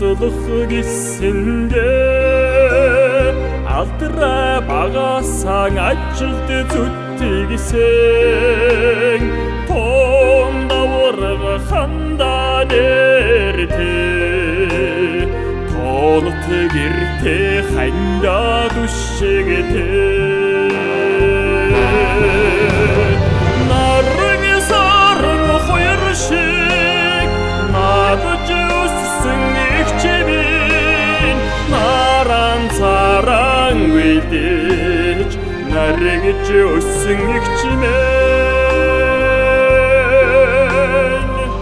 Туслах гэсэндээ алдраа багасаан ажилд зүтгэсэн том даварга хандаа нэртэй тоолт гэртээ хандаа дүшигтэй нарыг сарн хоёр шиг надад Wiedź, narygć өссөн игчмэн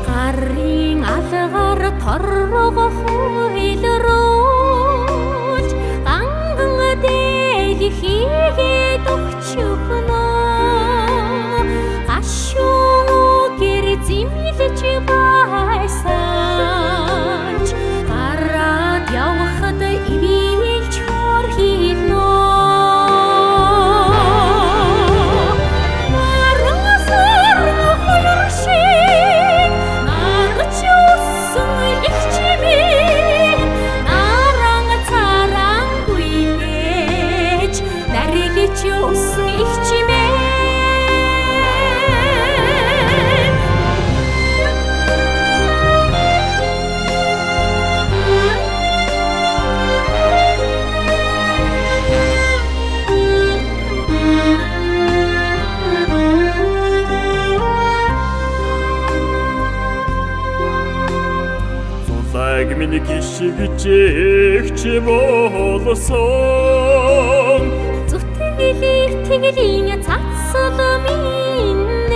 Гарын алгаар торрого хуйлруулж ганган дээг хийгээд өгчөхнө гашуу гэр зэмлэж байсан гараад явхад ивэлж хорхийнө Миний гişгэж эгч болсон зүтгэл тэглийн цацал минь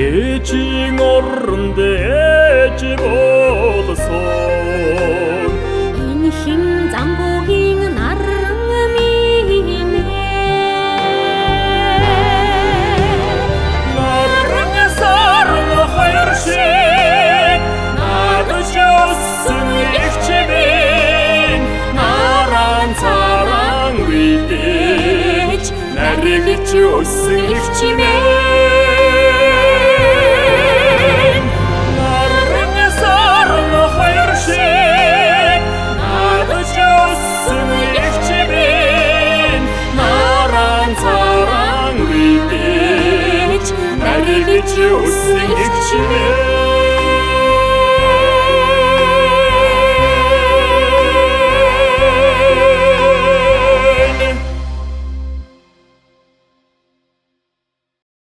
ээжийн оронд ээж болсон энэ хин замбуугийн наран минь наран сарн хоёр шиг өссөн игчмэн наран царан wiedź, наригч өссөн игчмэн наран сарн хоёр шиг надад өссөн игчмэн наран царан wiedź, наригч өссөн игчмэн